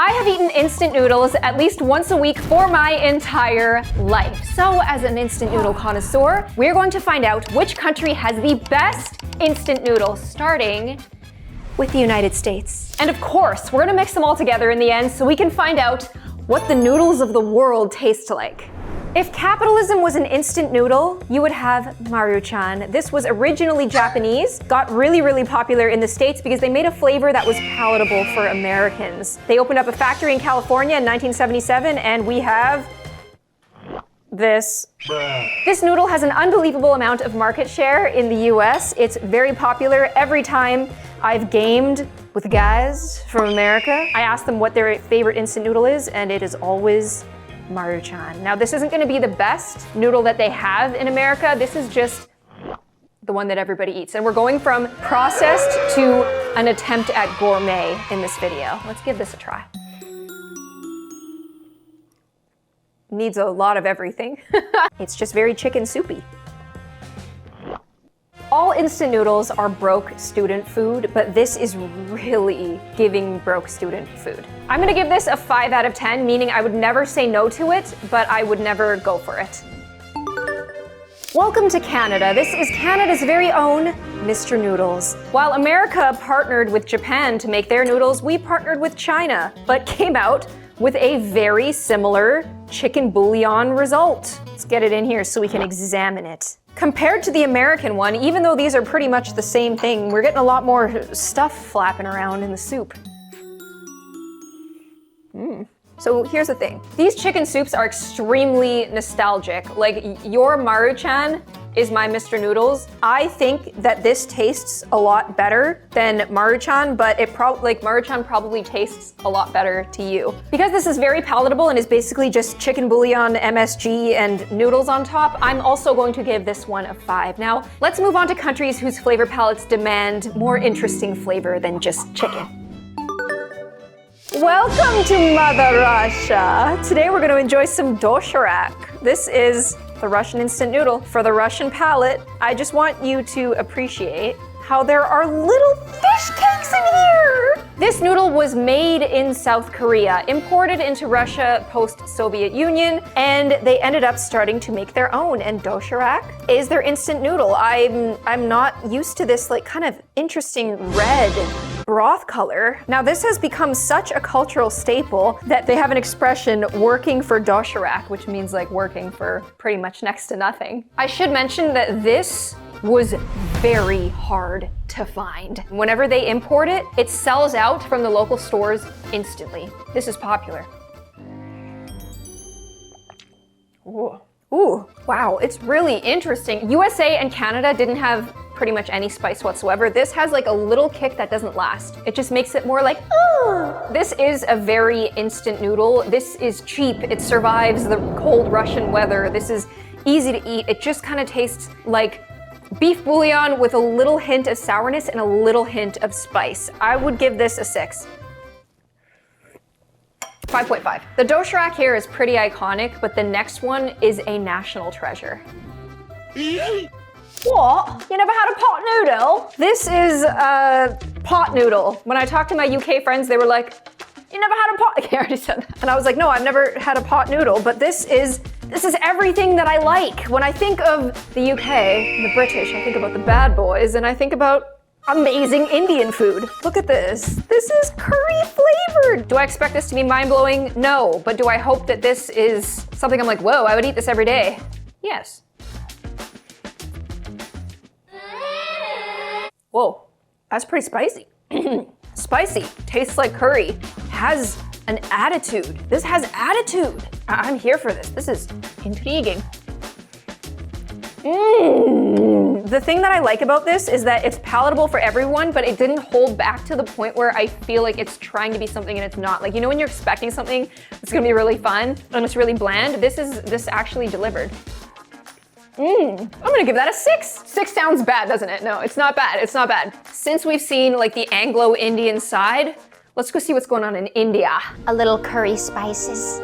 I have eaten instant noodles at least once a week for my entire life. So as an instant noodle connoisseur, we're going to find out which country has the best instant noodles, starting with the United States. And of course, we're gonna mix them all together in the end so we can find out what the noodles of the world taste like. If capitalism was an instant noodle, you would have Maruchan. This was originally Japanese, got really popular in the States because they made a flavor that was palatable for Americans. They opened up a factory in California in 1977, and we have this. This noodle has an unbelievable amount of market share in the US. It's very popular. Every time I've gamed with guys from America, I ask them what their favorite instant noodle is, and it is always Maruchan. Now, this isn't gonna be the best noodle that they have in America. This is just the one that everybody eats. And we're going from processed to an attempt at gourmet in this video. Let's give this a try. Needs a lot of everything. It's just very chicken soupy. All instant noodles are broke student food, but this is really giving broke student food. I'm gonna give this a 5 out of 10, meaning I would never say no to it, but I would never go for it. Welcome to Canada. This is Canada's very own Mr. Noodles. While America partnered with Japan to make their noodles, we partnered with China, but came out with a very similar chicken bouillon result. Let's get it in here so we can examine it. Compared to the American one, even though these are pretty much the same thing, we're getting a lot more stuff flapping around in the soup. So here's the thing. These chicken soups are extremely nostalgic. Like, your Maruchan is my Mr. Noodles. I think that this tastes a lot better than Maruchan, but Maruchan probably tastes a lot better to you. Because this is very palatable and is basically just chicken bouillon, MSG, and noodles on top, I'm also going to give this one a 5. Now, let's move on to countries whose flavor palettes demand more interesting flavor than just chicken. Welcome to Mother Russia. Today we're going to enjoy some dosherak. This is the Russian instant noodle. For the Russian palate, I just want you to appreciate how there are little fish cakes in here. This noodle was made in South Korea, imported into Russia post-Soviet Union, and they ended up starting to make their own, and dosherak is their instant noodle. I'm not used to this like kind of interesting red broth color. Now, this has become such a cultural staple that they have an expression, working for dosherak, which means like working for pretty much next to nothing. I should mention that this was very hard to find. Whenever they import it, it sells out from the local stores instantly. This is popular. Ooh, wow, it's really interesting. USA and Canada didn't have pretty much any spice whatsoever. This has like a little kick that doesn't last. It just makes it more like, ooh. This is a very instant noodle. This is cheap. It survives the cold Russian weather. This is easy to eat. It just kind of tastes like beef bouillon with a little hint of sourness and a little hint of spice. I would give this a 6. 5.5. The dosherak here is pretty iconic, but the next one is a national treasure. What? You never had a pot noodle? This is a pot noodle. When I talked to my UK friends, they were like, you never had a pot? I already said that. And I was like, no, I've never had a pot noodle, but this is everything that I like. When I think of the UK, the British, I think about the bad boys, and I think about amazing Indian food. Look at this. This is curry flavored. Do I expect this to be mind-blowing? No, but do I hope that this is something I'm like, whoa, I would eat this every day? Yes. Whoa, that's pretty spicy. Spicy, tastes like curry, has an attitude. This has attitude. I'm here for this. This is intriguing. The thing that I like about this is that it's palatable for everyone, but it didn't hold back to the point where I feel like it's trying to be something and it's not. Like, you know when you're expecting something that's gonna be really fun and it's really bland? This actually delivered. I'm gonna give that a 6. 6 sounds bad, doesn't it? No, it's not bad, it's not bad. Since we've seen like the Anglo-Indian side, let's go see what's going on in India. A little curry spices.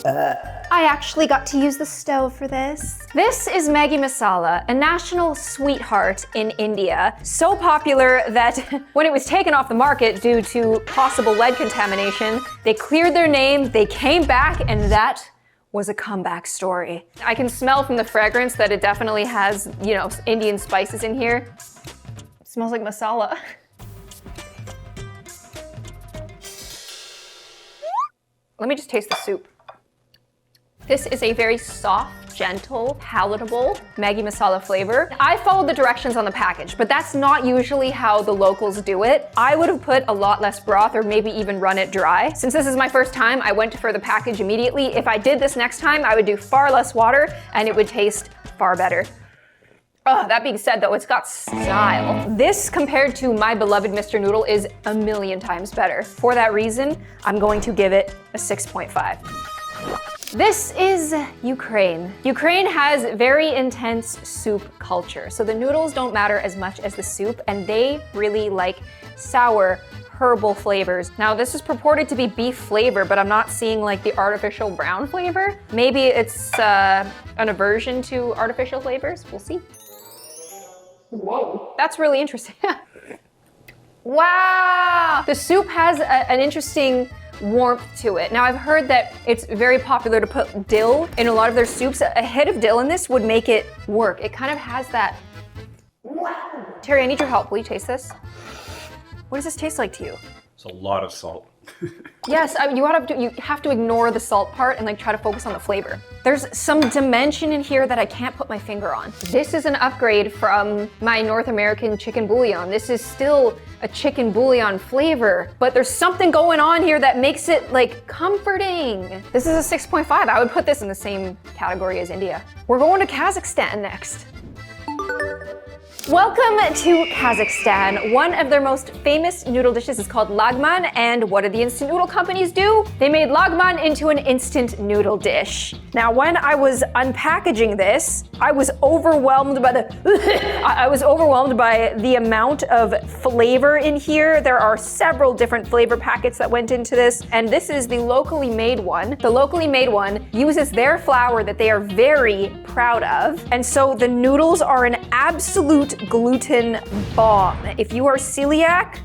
I actually got to use the stove for this. This is Maggi Masala, a national sweetheart in India. So popular that when it was taken off the market due to possible lead contamination, they cleared their name, they came back, and that was a comeback story. I can smell from the fragrance that it definitely has, you know, Indian spices in here. It smells like masala. Let me just taste the soup. This is a very soft, gentle, palatable Maggi Masala flavor. I followed the directions on the package, but that's not usually how the locals do it. I would have put a lot less broth or maybe even run it dry. Since this is my first time, I went for the package immediately. If I did this next time, I would do far less water and it would taste far better. Oh, that being said though, it's got style. This compared to my beloved Mr. Noodle is a million times better. For that reason, I'm going to give it a 6.5. This is Ukraine. Ukraine has very intense soup culture, so the noodles don't matter as much as the soup, and they really like sour, herbal flavors. Now this is purported to be beef flavor, but I'm not seeing like the artificial brown flavor. Maybe it's an aversion to artificial flavors, we'll see. Whoa, that's really interesting. Wow, the soup has an interesting warmth to it. Now I've heard that it's very popular to put dill in a lot of their soups. A hit of dill in this would make it work. It kind of has that. Wow. Terry, I need your help. Will you taste this? What does this taste like to you? It's a lot of salt. Yes, I mean, you have to ignore the salt part and like try to focus on the flavor. There's some dimension in here that I can't put my finger on. This is an upgrade from my North American chicken bouillon. This is still a chicken bouillon flavor, but there's something going on here that makes it like comforting. This is a 6.5. I would put this in the same category as India. We're going to Kazakhstan next. Welcome to Kazakhstan. One of their most famous noodle dishes is called lagman, and what did the instant noodle companies do? They made lagman into an instant noodle dish. Now, when I was unpackaging this, I was overwhelmed by the amount of flavor in here. There are several different flavor packets that went into this, and this is the locally made one. The locally made one uses their flour that they are very proud of, and so the noodles are an absolute gluten bomb. If you are celiac,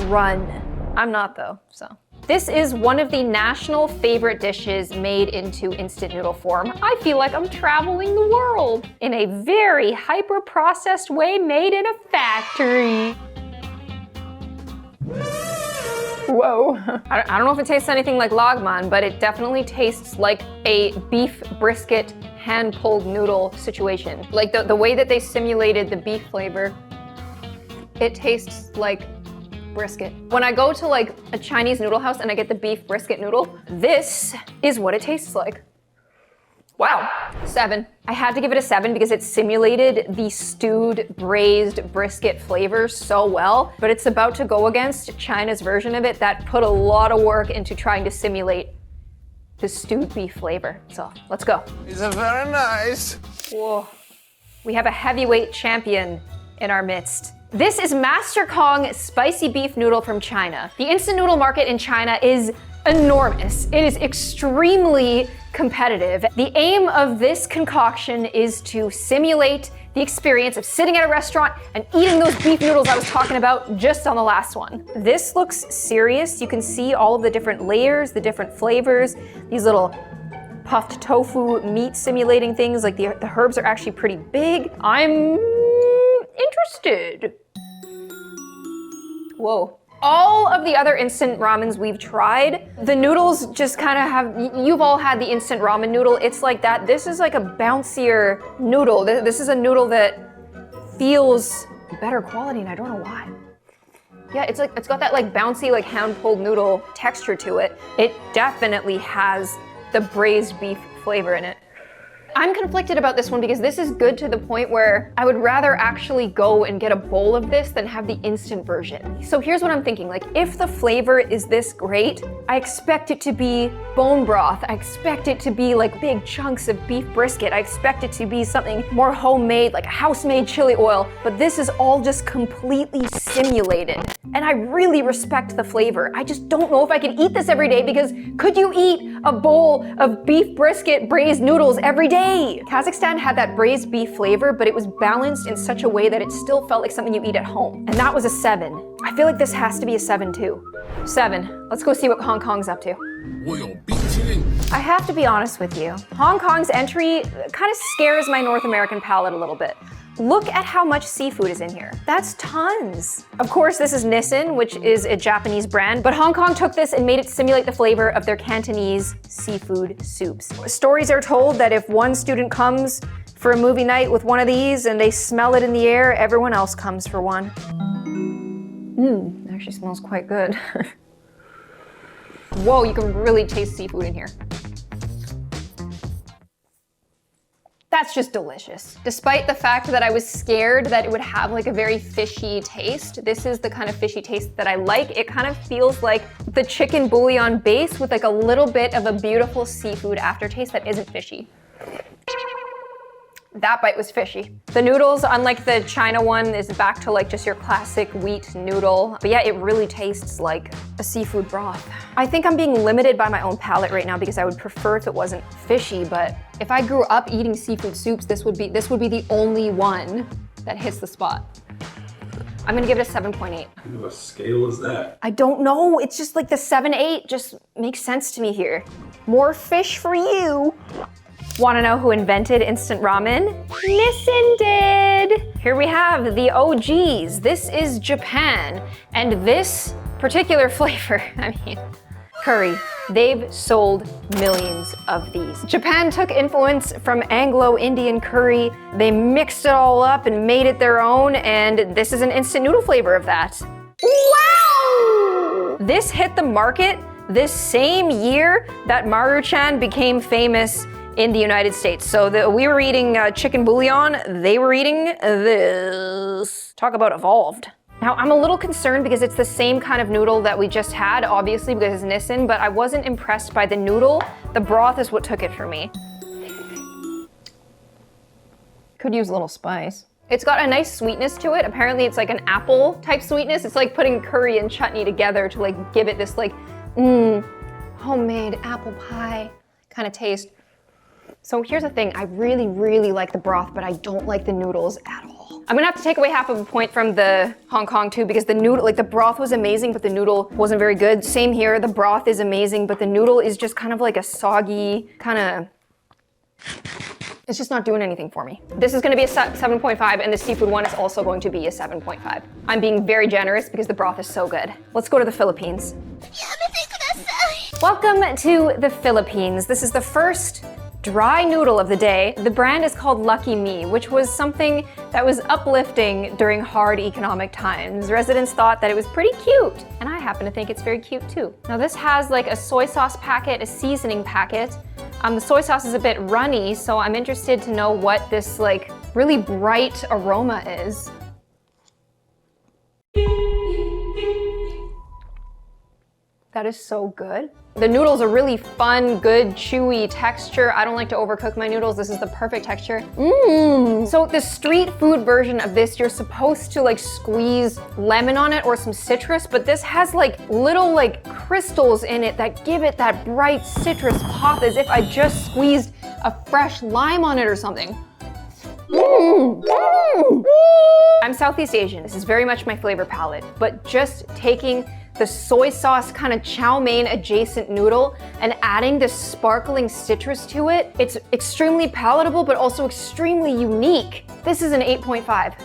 run. I'm not though, so. This is one of the national favorite dishes made into instant noodle form. I feel like I'm traveling the world in a very hyper-processed way made in a factory. Whoa. I don't know if it tastes anything like lagman, but it definitely tastes like a beef brisket hand-pulled noodle situation. Like the way that they simulated the beef flavor, it tastes like brisket. When I go to like a Chinese noodle house and I get the beef brisket noodle, this is what it tastes like. Wow, 7. I had to give it a 7 because it simulated the stewed, braised brisket flavor so well, but it's about to go against China's version of it that put a lot of work into trying to simulate the stewed beef flavor. So let's go. It's very nice. Whoa. We have a heavyweight champion in our midst. This is Master Kong spicy beef noodle from China. The instant noodle market in China is enormous. It is extremely competitive. The aim of this concoction is to simulate the experience of sitting at a restaurant and eating those beef noodles I was talking about just on the last one. This looks serious. You can see all of the different layers, the different flavors, these little puffed tofu meat simulating things. Like the herbs are actually pretty big. I'm interested. Whoa. All of the other instant ramens we've tried, the noodles just kind of have, you've all had the instant ramen noodle. It's like that. This is like a bouncier noodle. This is a noodle that feels better quality, and I don't know why. Yeah, it's got that like bouncy, like hand-pulled noodle texture to it. It definitely has the braised beef flavor in it. I'm conflicted about this one because this is good to the point where I would rather actually go and get a bowl of this than have the instant version. So here's what I'm thinking, like if the flavor is this great, I expect it to be bone broth. I expect it to be like big chunks of beef brisket. I expect it to be something more homemade, like a house-made chili oil, but this is all just completely simulated. And I really respect the flavor. I just don't know if I can eat this every day because could you eat a bowl of beef brisket braised noodles every day? Kazakhstan had that braised beef flavor, but it was balanced in such a way that it still felt like something you eat at home. And that was a 7. I feel like this has to be a 7 too. 7. Let's go see what Hong Kong's up to. I have to be honest with you. Hong Kong's entry kind of scares my North American palate a little bit. Look at how much seafood is in here. That's tons. Of course, this is Nissin, which is a Japanese brand, but Hong Kong took this and made it simulate the flavor of their Cantonese seafood soups. Stories are told that if one student comes for a movie night with one of these and they smell it in the air, everyone else comes for one. It actually smells quite good. Whoa, you can really taste seafood in here. That's just delicious. Despite the fact that I was scared that it would have like a very fishy taste, this is the kind of fishy taste that I like. It kind of feels like the chicken bouillon base with like a little bit of a beautiful seafood aftertaste that isn't fishy. That bite was fishy. The noodles, unlike the China one, is back to like just your classic wheat noodle. But yeah, it really tastes like a seafood broth. I think I'm being limited by my own palate right now because I would prefer if it wasn't fishy, but if I grew up eating seafood soups, this would be the only one that hits the spot. I'm gonna give it a 7.8. What kind of a scale is that? I don't know, it's just like the 7-8 just makes sense to me here. More fish for you. Want to know who invented instant ramen? Nissin did! Here we have the OGs. This is Japan, and this particular flavor, curry. They've sold millions of these. Japan took influence from Anglo-Indian curry. They mixed it all up and made it their own, and this is an instant noodle flavor of that. Wow! This hit the market this same year that Maruchan became famous in the United States. So we were eating chicken bouillon, they were eating this. Talk about evolved. Now I'm a little concerned because it's the same kind of noodle that we just had, obviously because it's Nissin, but I wasn't impressed by the noodle. The broth is what took it for me. Could use a little spice. It's got a nice sweetness to it. Apparently it's like an apple type sweetness. It's like putting curry and chutney together to like give it this like, homemade apple pie kind of taste. So here's the thing, I really, really like the broth, but I don't like the noodles at all. I'm gonna have to take away half of a point from the Hong Kong too, because the noodle, like the broth was amazing, but the noodle wasn't very good. Same here, the broth is amazing, but the noodle is just kind of like a soggy, it's just not doing anything for me. This is gonna be a 7.5, and the seafood one is also going to be a 7.5. I'm being very generous because the broth is so good. Let's go to the Philippines. Welcome to the Philippines. This is the first dry noodle of the day. The brand is called Lucky Me, which was something that was uplifting during hard economic times. Residents thought that it was pretty cute, and I happen to think it's very cute too. Now this has like a soy sauce packet, a seasoning packet. The soy sauce is a bit runny, so I'm interested to know what this like really bright aroma is. That is so good. The noodles are really fun, good, chewy texture. I don't like to overcook my noodles. This is the perfect texture. So the street food version of this, you're supposed to like squeeze lemon on it or some citrus, but this has like little like crystals in it that give it that bright citrus pop as if I just squeezed a fresh lime on it or something. I'm Southeast Asian. This is very much my flavor palette, but just taking the soy sauce kind of chow mein adjacent noodle and adding this sparkling citrus to it, it's extremely palatable but also extremely unique. This is an 8.5.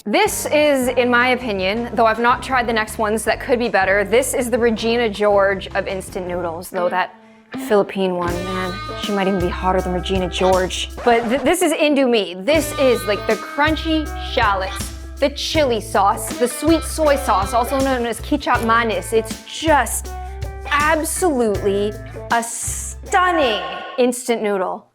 This is, in my opinion, though I've not tried the next ones that could be better, this is the Regina George of instant noodles, though that Philippine one, man, she might even be hotter than Regina George. But this is Indomie. This is like the crunchy shallots, the chili sauce, the sweet soy sauce, also known as kicap manis. It's just absolutely a stunning instant noodle.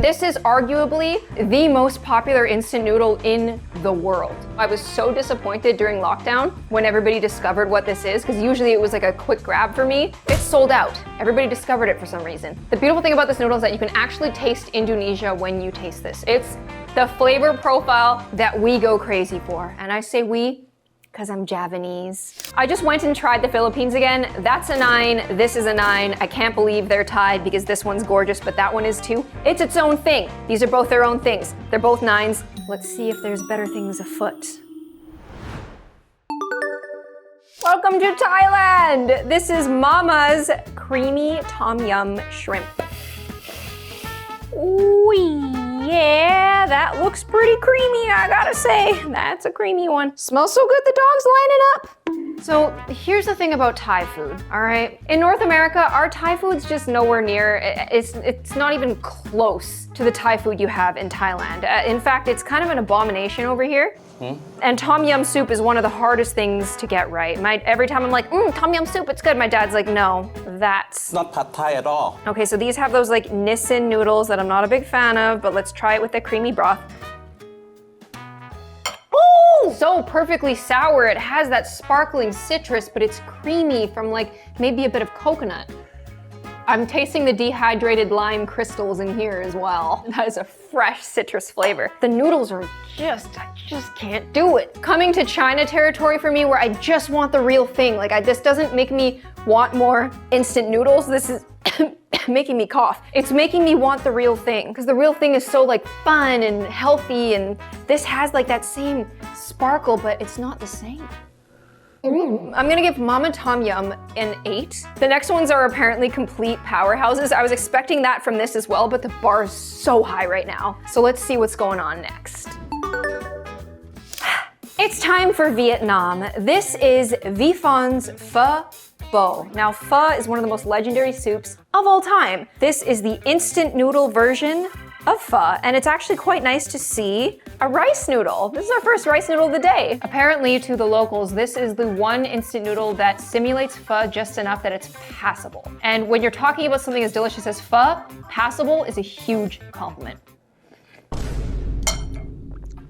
This is arguably the most popular instant noodle in the world. I was so disappointed during lockdown when everybody discovered what this is, because usually it was like a quick grab for me. It's sold out. Everybody discovered it for some reason. The beautiful thing about this noodle is that you can actually taste Indonesia when you taste this. It's the flavor profile that we go crazy for. And I say we, because I'm Javanese. I just went and tried the Philippines again. That's a 9, this is a 9. I can't believe they're tied because this one's gorgeous, but that one is too. It's its own thing. These are both their own things. They're both 9s. Let's see if there's better things afoot. Welcome to Thailand. This is Mama's creamy tom yum shrimp. Ooh, yeah, that looks pretty creamy, I gotta say. That's a creamy one. Smells so good, the dog's lining up. So here's the thing about Thai food, all right? In North America, our Thai food's just nowhere near, it's not even close to the Thai food you have in Thailand. In fact, it's kind of an abomination over here. And tom yum soup is one of the hardest things to get right. Every time I'm like, tom yum soup, it's good. My dad's like, no, that's not pad Thai at all. Okay, so these have those like Nissin noodles that I'm not a big fan of, but let's try it with the creamy broth. Oh, so perfectly sour. It has that sparkling citrus, but it's creamy from like maybe a bit of coconut. I'm tasting the dehydrated lime crystals in here as well. That is a fresh citrus flavor. The noodles are I just can't do it. Coming to China territory for me where I just want the real thing. Like this doesn't make me want more instant noodles. This is making me cough. It's making me want the real thing because the real thing is so like fun and healthy, and this has like that same sparkle, but it's not the same. I'm gonna give Mama Tom Yum an 8. The next ones are apparently complete powerhouses. I was expecting that from this as well, but the bar is so high right now. So let's see what's going on next. It's time for Vietnam. This is Vietnam's pho bo. Now, pho is one of the most legendary soups of all time. This is the instant noodle version of pho, and it's actually quite nice to see a rice noodle. This is our first rice noodle of the day. Apparently, to the locals, this is the one instant noodle that simulates pho just enough that it's passable. And when you're talking about something as delicious as pho, passable is a huge compliment.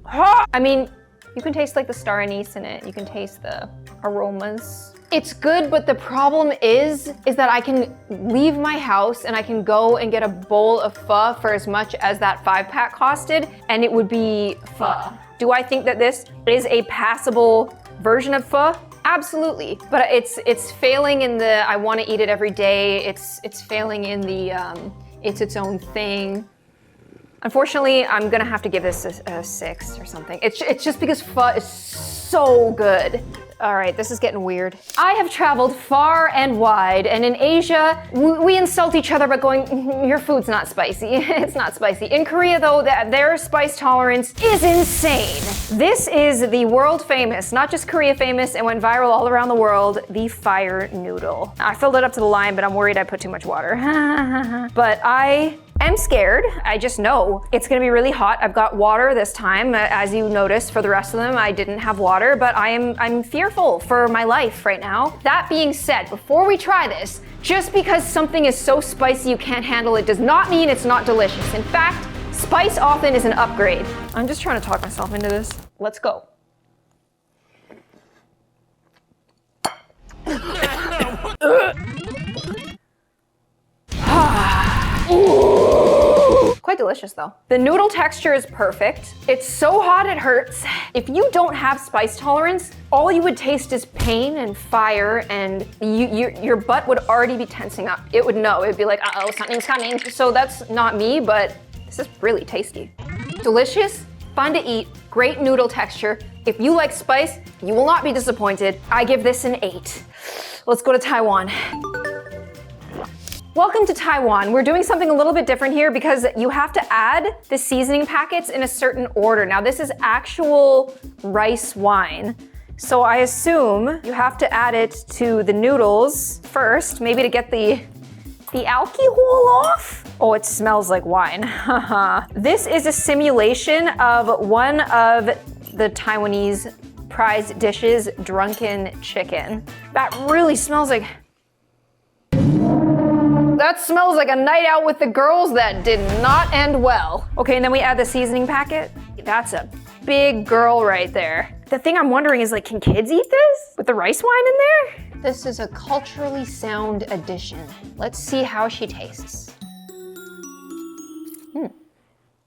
I mean, you can taste like the star anise in it. You can taste the aromas. It's good, but the problem is that I can leave my house and I can go and get a bowl of pho for as much as that 5-pack costed, and it would be pho. Do I think that this is a passable version of pho? Absolutely, but it's failing in the I want to eat it every day. It's failing in the it's its own thing. Unfortunately, I'm gonna have to give this a 6 or something. It's just because pho is so good. All right, this is getting weird. I have traveled far and wide, and in Asia, we insult each other by going, your food's not spicy. It's not spicy. In Korea, though, their spice tolerance is insane. This is the world famous, not just Korea famous, and went viral all around the world, the fire noodle. I filled it up to the line, but I'm worried I put too much water. But I'm scared. I just know it's gonna be really hot. I've got water this time. As you noticed, for the rest of them, I didn't have water, but I'm fearful for my life right now. That being said, before we try this, just because something is so spicy you can't handle it does not mean it's not delicious. In fact, spice often is an upgrade. I'm just trying to talk myself into this. Let's go. Quite delicious though. The noodle texture is perfect. It's so hot it hurts. If you don't have spice tolerance, all you would taste is pain and fire, and your butt would already be tensing up. It would know. It would be like, uh-oh, something's coming. So that's not me, but this is really tasty. Delicious, fun to eat, great noodle texture. If you like spice, you will not be disappointed. I give this an 8. Let's go to Taiwan. Welcome to Taiwan. We're doing something a little bit different here because you have to add the seasoning packets in a certain order. Now this is actual rice wine. So I assume you have to add it to the noodles first, maybe to get the alcohol off. Oh, it smells like wine. This is a simulation of one of the Taiwanese prized dishes, drunken chicken. That really smells like that smells like a night out with the girls that did not end well. Okay, and then we add the seasoning packet. That's a big girl right there. The thing I'm wondering is like, can kids eat this? With the rice wine in there? This is a culturally sound addition. Let's see how she tastes.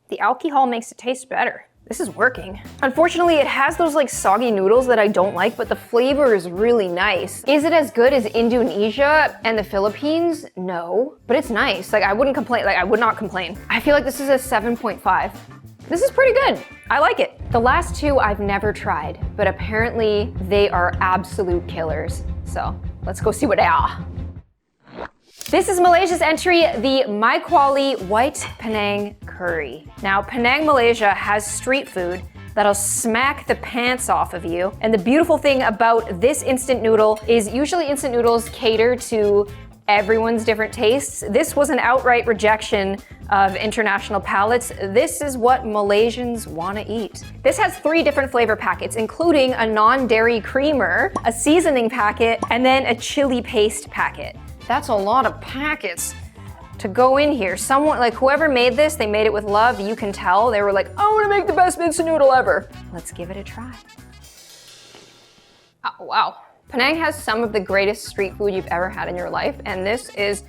The alcohol makes it taste better. This is working. Unfortunately, it has those like soggy noodles that I don't like, but the flavor is really nice. Is it as good as Indonesia and the Philippines? No, but it's nice. Like I wouldn't complain, like I would not complain. I feel like this is a 7.5. This is pretty good. I like it. The last two I've never tried, but apparently they are absolute killers. So let's go see what they are. This is Malaysia's entry, the Mai Kuali White Penang Curry. Now, Penang, Malaysia has street food that'll smack the pants off of you. And the beautiful thing about this instant noodle is usually instant noodles cater to everyone's different tastes. This was an outright rejection of international palates. This is what Malaysians want to eat. This has 3 different flavor packets, including a non-dairy creamer, a seasoning packet, and then a chili paste packet. That's a lot of packets to go in here. Someone, like whoever made this, they made it with love. You can tell. They were like, I want to make the best instant noodle ever. Let's give it a try. Oh, wow. Penang has some of the greatest street food you've ever had in your life, and this is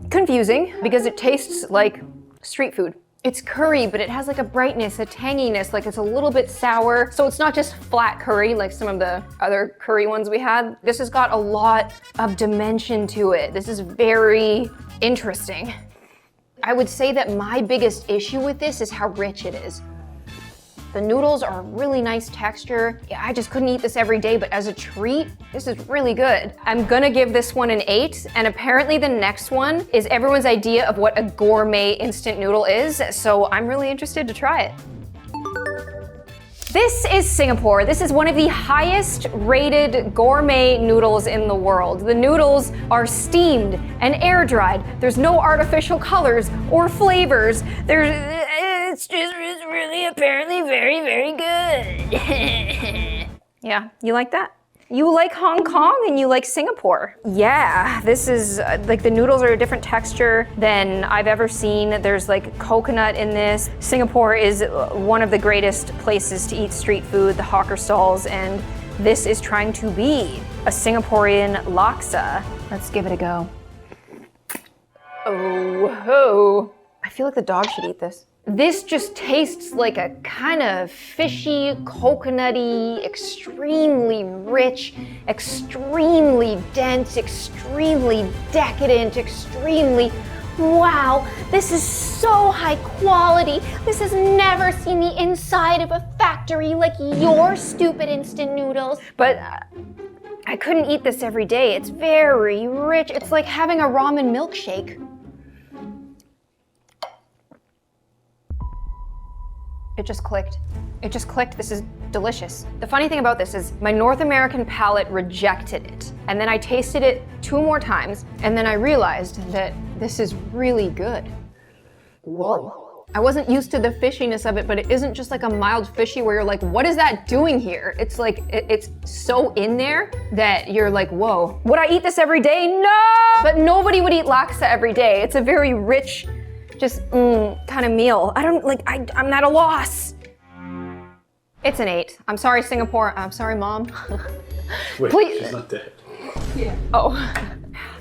confusing because it tastes like street food. It's curry, but it has like a brightness, a tanginess, like it's a little bit sour. So it's not just flat curry like some of the other curry ones we had. This has got a lot of dimension to it. This is very interesting. I would say that my biggest issue with this is how rich it is. The noodles are a really nice texture. I just couldn't eat this every day, but as a treat, this is really good. I'm gonna give this one an 8, and apparently the next one is everyone's idea of what a gourmet instant noodle is, so I'm really interested to try it. This is Singapore. This is one of the highest rated gourmet noodles in the world. The noodles are steamed and air dried. There's no artificial colors or flavors. It's really apparently very, very good. Yeah, you like that? You like Hong Kong and you like Singapore. Yeah, this is like the noodles are a different texture than I've ever seen. There's like coconut in this. Singapore is one of the greatest places to eat street food, the hawker stalls, and this is trying to be a Singaporean laksa. Let's give it a go. Oh, I feel like the dog should eat this. This just tastes like a kind of fishy, coconutty, extremely rich, extremely dense, extremely decadent, extremely, wow, this is so high quality. This has never seen the inside of a factory like your stupid instant noodles. But I couldn't eat this every day. It's very rich. It's like having a ramen milkshake. It just clicked. It just clicked. This is delicious. The funny thing about this is my North American palate rejected it. And then I tasted it 2 more times, and then I realized that this is really good. Whoa. I wasn't used to the fishiness of it, but it isn't just like a mild fishy where you're like, what is that doing here? It's like, it's so in there that you're like, whoa. Would I eat this every day? No! But nobody would eat laksa every day. It's a very rich, just kind of meal. I don't like, I'm at a loss. It's an 8. I'm sorry, Singapore. I'm sorry, Mom. Wait, Please. she's not dead. Yeah. Oh,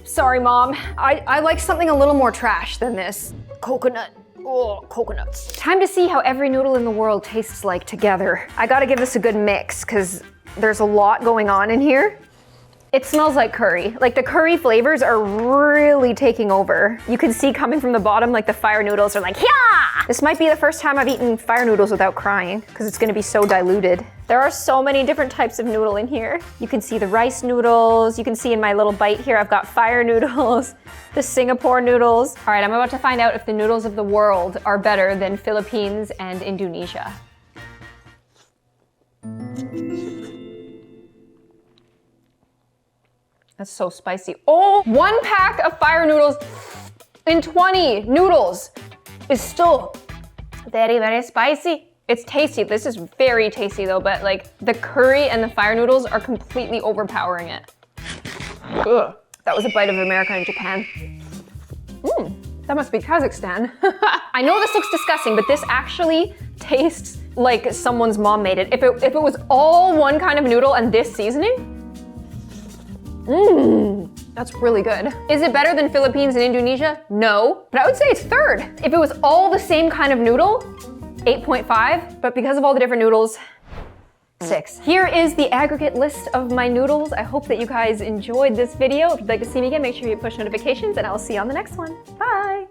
sorry, Mom. I like something a little more trash than this. Coconut. Oh, coconuts. Time to see how every noodle in the world tastes like together. I gotta give this a good mix because there's a lot going on in here. It smells like curry. Like the curry flavors are really taking over. You can see coming from the bottom, like the fire noodles are like, yeah! This might be the first time I've eaten fire noodles without crying because it's gonna be so diluted. There are so many different types of noodle in here. You can see the rice noodles. You can see in my little bite here, I've got fire noodles, the Singapore noodles. All right, I'm about to find out if the noodles of the world are better than Philippines and Indonesia. That's so spicy. Oh, 1 pack of fire noodles in 20 noodles is still very, very spicy. It's tasty. This is very tasty though, but like the curry and the fire noodles are completely overpowering it. Ugh. That was a bite of America and Japan. That must be Kazakhstan. I know this looks disgusting, but this actually tastes like someone's mom made it. If it was all one kind of noodle and this seasoning, that's really good. Is it better than Philippines and Indonesia? No, but I would say it's third. If it was all the same kind of noodle, 8.5, but because of all the different noodles, 6. Here is the aggregate list of my noodles. I hope that you guys enjoyed this video. If you'd like to see me again, make sure you push notifications and I'll see you on the next one. Bye.